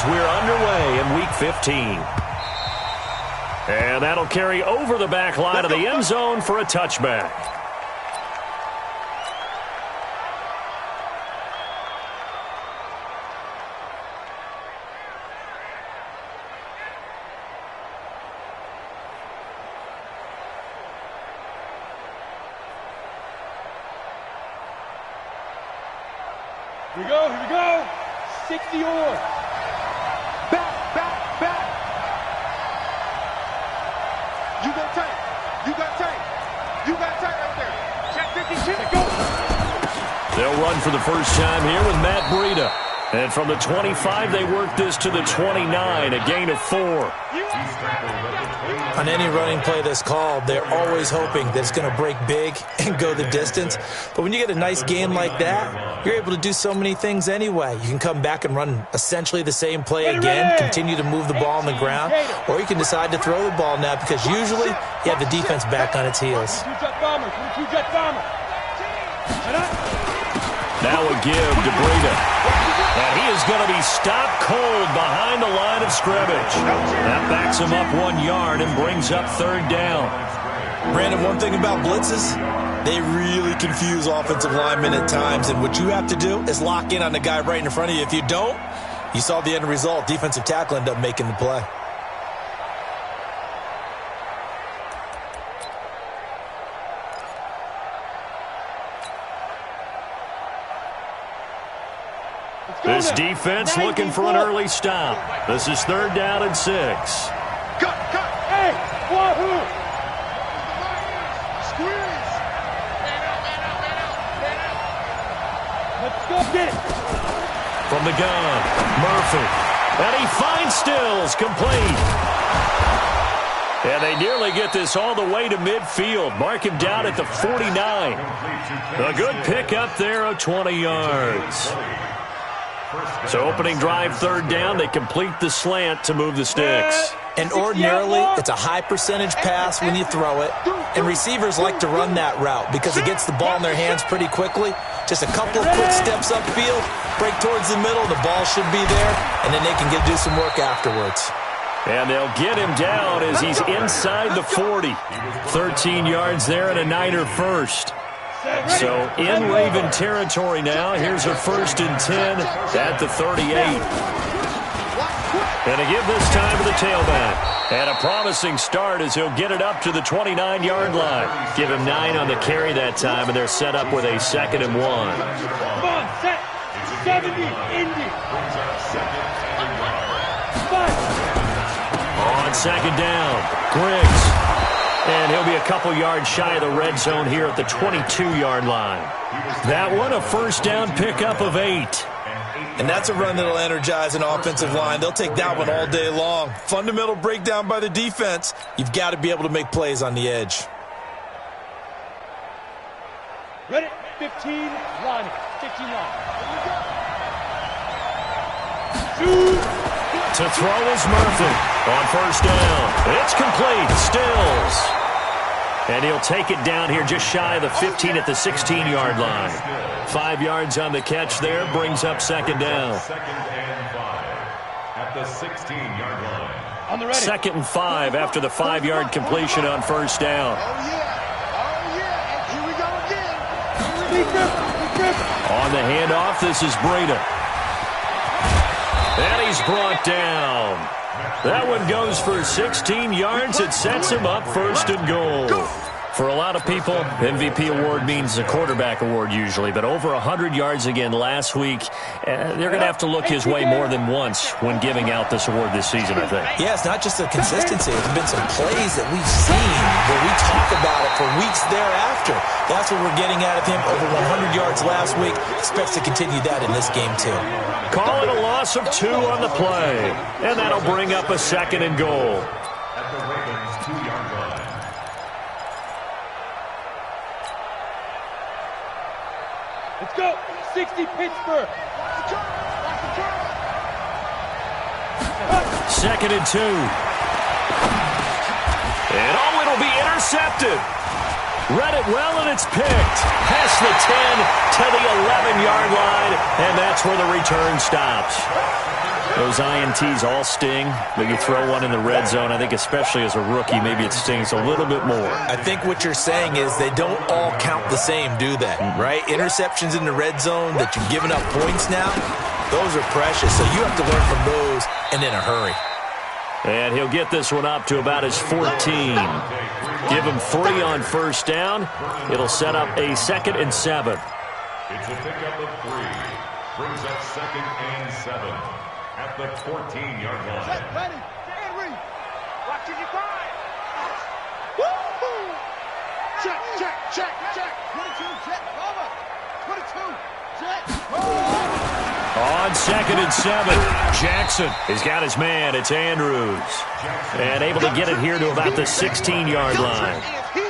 as we're underway in Week 15. And that'll carry over the back line of the end zone for a touchback. Here we go. 60 or. Back. You got tight. You got tight right there. Check 50, go. They'll run for the first time here with Matt Breida. And from the 25, they work this to the 29, a gain of 4. On any running play that's called, they're always hoping that it's going to break big and go the distance. But when you get a nice gain like that, you're able to do so many things anyway. You can come back and run essentially the same play again, continue to move the ball on the ground, or you can decide to throw the ball now because usually you have the defense back on its heels. Now a give to Breida. And he is going to be stopped cold behind the line of scrimmage. That backs him up 1 yard and brings up third down. Brandon, one thing about blitzes, they really confuse offensive linemen at times. And what you have to do is lock in on the guy right in front of you. If you don't, you saw the end result. Defensive tackle ended up making the play. This defense looking for an early stop. This is third down and 6. Cut. Hey, wahoo. Squeeze. Let's go get it. From the gun, Murphy. And he finds Stills, complete. And they nearly get this all the way to midfield. Mark him down at the 49. A good pickup there of 20 yards. So opening drive, third down, they complete the slant to move the sticks. And ordinarily, it's a high percentage pass when you throw it. And receivers like to run that route because it gets the ball in their hands pretty quickly. Just a couple of quick steps upfield, break towards the middle, the ball should be there, and then they can do some work afterwards. And they'll get him down as he's inside the 40. 13 yards there and a Niner first. So in Raven territory now. Here's a 1st and 10 at the 38. And a give this time to the tailback. And a promising start as he'll get it up to the 29-yard line. Give him 9 on the carry that time, and they're set up with a 2nd and 1. Come on, set. 70, Indy. On second down, Griggs. And he'll be a couple yards shy of the red zone here at the 22-yard line. That one, a first down pickup of 8. And that's a run that'll energize an offensive line. They'll take that one all day long. Fundamental breakdown by the defense. You've got to be able to make plays on the edge. Ready, 15, line. 15 line. To throw is Murphy on first down. It's complete. Stills. And he'll take it down here just shy of the 15 at the 16-yard line. 5 yards on the catch there. Brings up second down. At the 16-yard line. On the ready. 2nd and 5 after the 5-yard completion on first down. Here we go again. On the handoff, this is Breida. And he's brought down. That one goes for 16 yards. It sets him up 1st and goal. For a lot of people, MVP award means a quarterback award usually, but over 100 yards again last week. They're going to have to look his way more than once when giving out this award this season, I think. Yeah, it's not just the consistency. There's been some plays that we've seen where we talk about it for weeks thereafter. That's what we're getting out of him. Over 100 yards last week. Expects to continue that in this game, too. Call it a loss of 2 on the play. And that'll bring up a 2nd and goal. At the Ravens' 2-yard line. Let's go. 60 Pittsburgh. 2nd and 2. And oh, it'll be intercepted. Read it well, and it's picked. Past the 10 to the 11-yard line, and that's where the return stops. Those INTs all sting. When you throw one in the red zone, I think especially as a rookie, maybe it stings a little bit more. I think what you're saying is they don't all count the same, do they? Right? Interceptions in the red zone that you've given up points now, those are precious. So you have to learn from those and in a hurry. And he'll get this one up to about his 14. Give him 3 on first down. It'll set up a 2nd and 7. It's a pickup of 3. Brings up 2nd and 7 at the 14-yard line. Set, ready, Henry. Watch your five. Woo-hoo. Check, check, check, check. 22, check, over. 22, check, over. On 2nd and 7, Jackson has got his man. It's Andrews. And able to get it here to about the 16-yard line.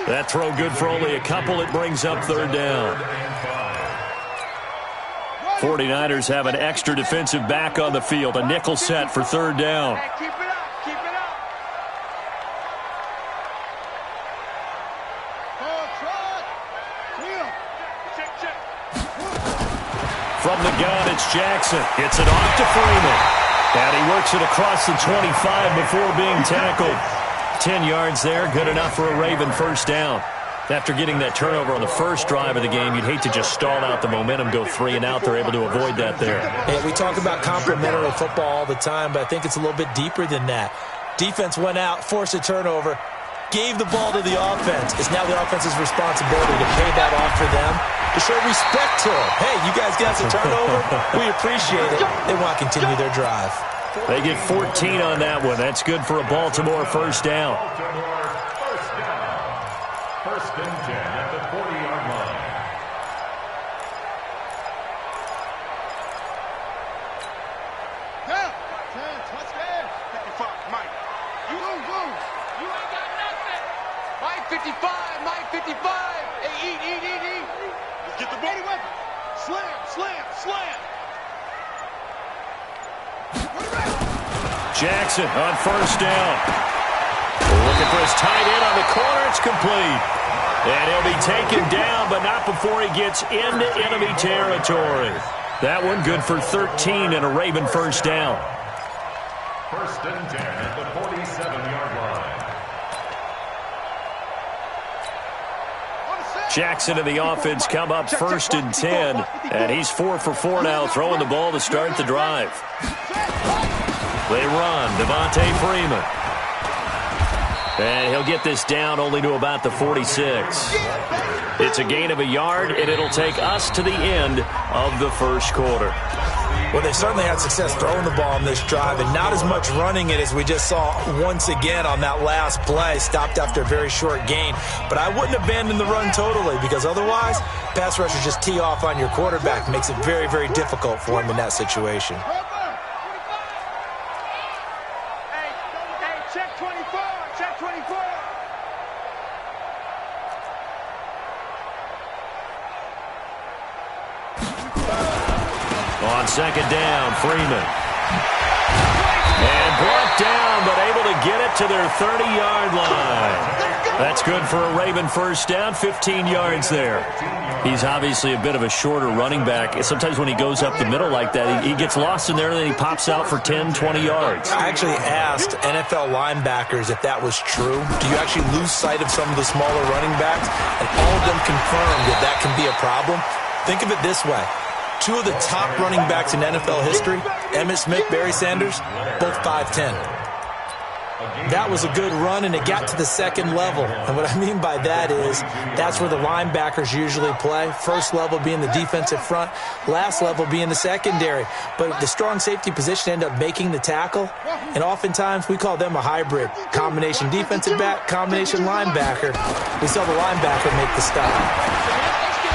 That throw good for only a couple. It brings up 3rd down. 49ers have an extra defensive back on the field. A nickel set for 3rd down. Keep it up, keep it up. Check, check. From the gun, it's Jackson. Gets it off to Freeman. And he works it across the 25 before being tackled. 10 yards there, good enough for a Raven first down. After getting that turnover on the first drive of the game, you'd hate to just stall out the momentum, go 3 and out. They're able to avoid that there. Hey, we talk about complementary football all the time, but I think it's a little bit deeper than that. Defense went out, forced a turnover, gave the ball to the offense. It's now the offense's responsibility to pay that off for them, to show respect to them. Hey, you guys got the turnover. We appreciate it. They want to continue their drive. They get 14 on that one. That's good for a Baltimore first down. First and 10 at the 40-yard line. Down. 10, touchdown. 55, Mike. You lose. You ain't got nothing. Mike 55, Mike 55. Hey, eat. Let's get the ball. Any weapon. Slam. Jackson on first down. Looking for his tight end on the corner. It's complete. And he'll be taken down, but not before he gets into enemy territory. That one good for 13 and a Raven first down. First and 10 at the 47-yard line. Jackson and the offense come up first and 10. And he's 4 for 4 now, throwing the ball to start the drive. They run. Devontae Freeman. And he'll get this down only to about the 46. It's a gain of a yard, and it'll take us to the end of the first quarter. Well, they certainly had success throwing the ball on this drive, and not as much running it as we just saw once again on that last play. Stopped after a very short gain. But I wouldn't abandon the run totally, because otherwise, pass rushers just tee off on your quarterback. Makes it very, very difficult for him in that situation. Check 24. Check 24. On second down, Freeman. And brought down, but able to get it to their 30-yard line. That's good for a Raven first down, 15 yards there. He's obviously a bit of a shorter running back. Sometimes when he goes up the middle like that, he gets lost in there, and then he pops out for 10, 20 yards. I actually asked NFL linebackers if that was true. Do you actually lose sight of some of the smaller running backs? And all of them confirmed that that can be a problem. Think of it this way. 2 of the top running backs in NFL history, Emmitt Smith, Barry Sanders, both 5'10". That was a good run, and it got to the second level. And what I mean by that is that's where the linebackers usually play. First level being the defensive front, last level being the secondary. But the strong safety position ended up making the tackle, and oftentimes we call them a hybrid. Combination defensive back, combination linebacker. We saw the linebacker make the stop.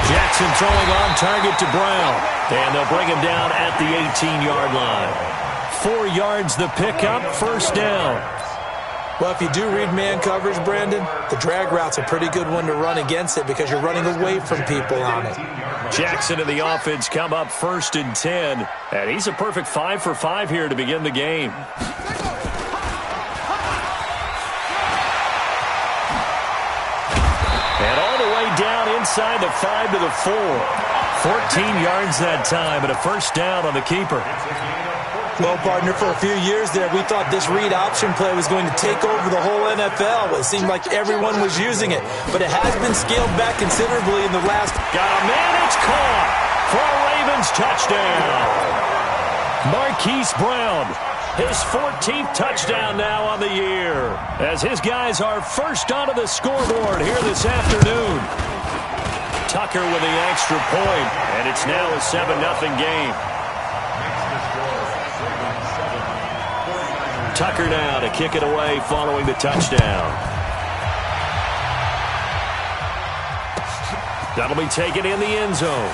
Jackson throwing on target to Brown, and they'll bring him down at the 18-yard line. 4 yards the pickup, first down. Well, if you do read man coverage, Brandon, the drag route's a pretty good one to run against it because you're running away from people on it. Jackson and the offense come up first and 10, and he's a perfect 5 for 5 here to begin the game. And all the way down inside the 5 to the 4. 14 yards that time, and a first down on the keeper. It's a gain of Well, partner, for a few years there, we thought this read option play was going to take over the whole NFL. It seemed like everyone was using it, but it has been scaled back considerably in the last... Got a man, it's caught for a Ravens touchdown. Marquise Brown, his 14th touchdown now on the year, as his guys are first onto the scoreboard here this afternoon. Tucker with the extra point, and it's now a 7-0 game. Tucker now to kick it away following the touchdown. That'll be taken in the end zone.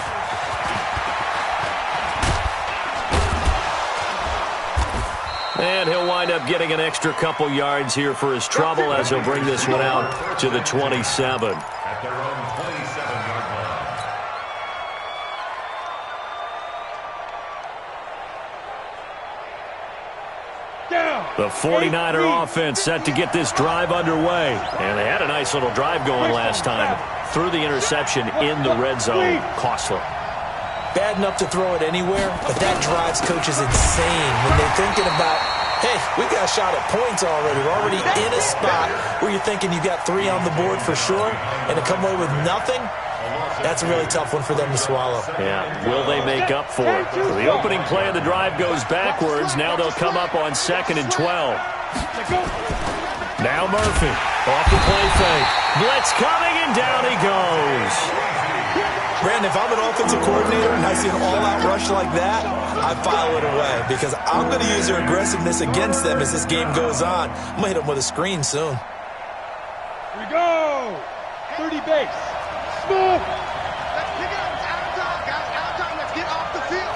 And he'll wind up getting an extra couple yards here for his trouble as he'll bring this one out to the 27. At their own 27-yard line. The 49er offense set to get this drive underway. And they had a nice little drive going last time. Threw the interception in the red zone. Costly. Bad enough to throw it anywhere, but that drives coaches insane when they're thinking about, hey, we got a shot at points already. We're already in a spot where you're thinking you got 3 on the board for sure, and to come away with nothing, that's a really tough one for them to swallow. Yeah, will they make up for it? So the opening play of the drive goes backwards. Now they'll come up on 2nd and 12. Now Murphy, off the play fake. Blitz coming, and down he goes. Brandon, if I'm an offensive coordinator and I see an all-out rush like that, I file it away because I'm going to use their aggressiveness against them as this game goes on. I'm going to hit them with a screen soon. Here we go. 30 base. Smooth. Let's pick it up. It's out of time, guys. Out of time. Let's get off the field.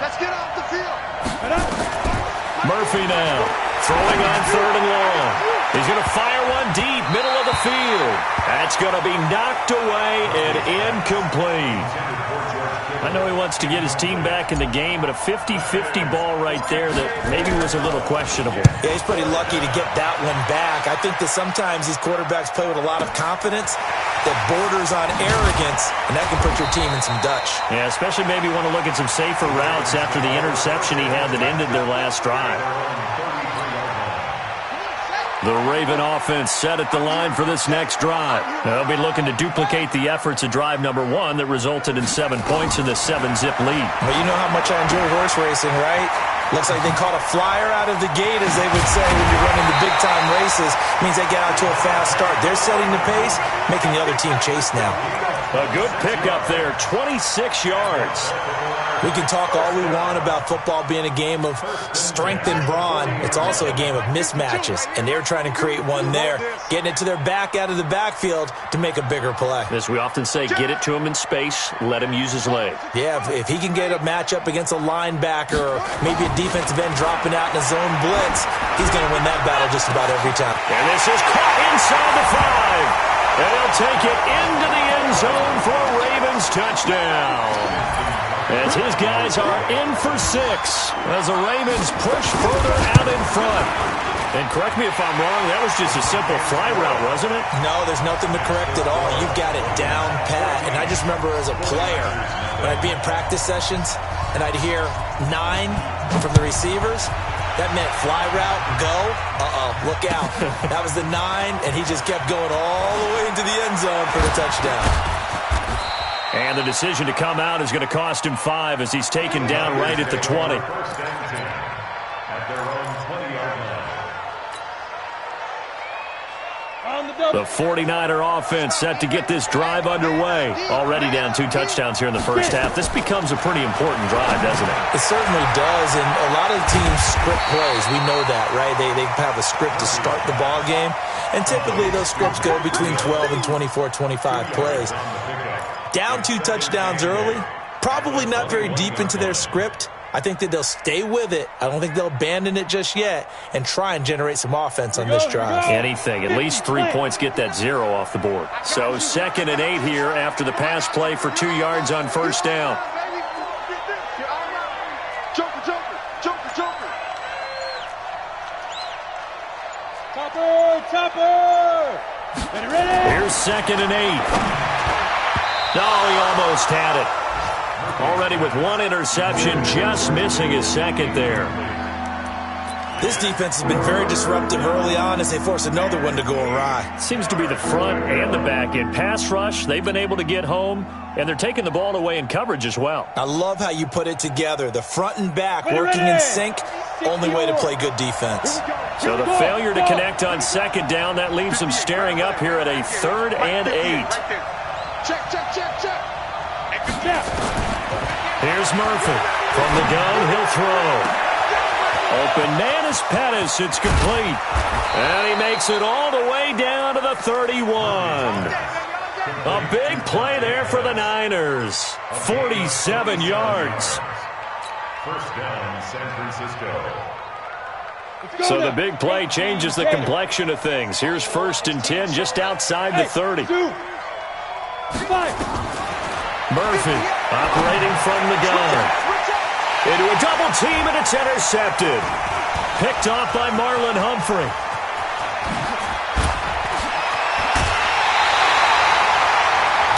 Let's get off the field. Murphy now, throwing on 3rd and long. He's going to fire one deep, middle of the field. That's going to be knocked away and incomplete. I know he wants to get his team back in the game, but a 50-50 ball right there that maybe was a little questionable. Yeah, he's pretty lucky to get that one back. I think that sometimes these quarterbacks play with a lot of confidence that borders on arrogance, and that can put your team in some Dutch. Yeah, especially maybe want to look at some safer routes after the interception he had that ended their last drive. The Raven offense set at the line for this next drive. They'll be looking to duplicate the efforts of drive number 1 that resulted in 7 points in the 7-zip lead. Well, you know how much I enjoy horse racing, right? Looks like they caught a flyer out of the gate, as they would say when you're running the big-time races. Means they get out to a fast start. They're setting the pace, making the other team chase now. A good pickup there, 26 yards. We can talk all we want about football being a game of strength and brawn. It's also a game of mismatches, and they're trying to create one there, getting it to their back out of the backfield to make a bigger play. As we often say, get it to him in space, let him use his leg. Yeah, if he can get a matchup against a linebacker or maybe a defensive end dropping out in a zone blitz, he's going to win that battle just about every time. And this is caught inside the 5. And he'll take it into the end zone for a Ravens touchdown. As his guys are in for 6 as the Ravens push further out in front. And correct me if I'm wrong, that was just a simple fly route, wasn't it? No, there's nothing to correct at all. You've got it down pat. And I just remember as a player, when I'd be in practice sessions and I'd hear 9 from the receivers, that meant fly route, go, look out. That was the 9, and he just kept going all the way into the end zone for the touchdown. And the decision to come out is going to cost him 5 as he's taken down right at the 20. The 49er offense set to get this drive underway. Already down 2 touchdowns here in the first half. This becomes a pretty important drive, doesn't it? It certainly does, and a lot of the teams script plays. We know that, right? They have a script to start the ball game, and typically those scripts go between 12 and 24, 25 plays. Down 2 touchdowns early, probably not very deep into their script. I think that they'll stay with it. I don't think they'll abandon it just yet and try and generate some offense on this drive. Anything. At least 3 points get that 0 off the board. So 2nd and 8 here after the pass play for 2 yards on first down. Joker. Topper. Ready? Here's 2nd and 8. Oh, he almost had it. Already with 1 interception, just missing his 2nd there. This defense has been very disruptive early on as they force another one to go awry. Seems to be the front and the back end. Pass rush, they've been able to get home, and they're taking the ball away in coverage as well. I love how you put it together. The front and back working in sync, only way to play good defense. So the failure to connect on second down, that leaves them staring up here at a 3rd and 8. Check, check, check, check. Here's Murphy. From the gun, he'll throw. Open man is Pettis. It's complete. And he makes it all the way down to the 31. A big play there for the Niners. 47 yards. First down, San Francisco. So the big play changes the complexion of things. Here's 1st and 10 just outside the 30. Murphy operating from the gun. Into a double team, and it's intercepted. Picked off by Marlon Humphrey.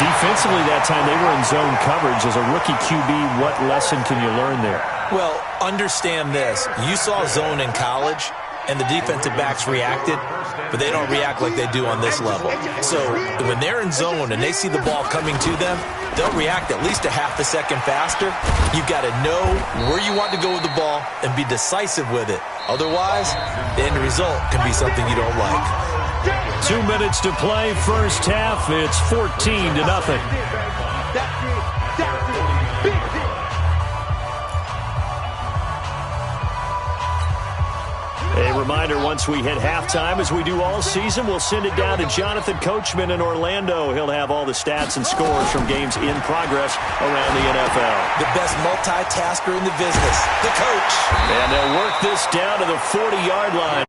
Defensively that time, they were in zone coverage. As a rookie QB, what lesson can you learn there? Well, understand this. You saw zone in college, and the defensive backs reacted, but they don't react like they do on this level. So when they're in zone and they see the ball coming to them, they'll react at least a half a second faster. You've got to know where you want to go with the ball and be decisive with it. Otherwise, the end result can be something you don't like. 2 minutes to play, first half. It's 14-0. A reminder, once we hit halftime, as we do all season, we'll send it down to Jonathan Coachman in Orlando. He'll have all the stats and scores from games in progress around the NFL. The best multitasker in the business, the coach. And they'll work this down to the 40-yard line.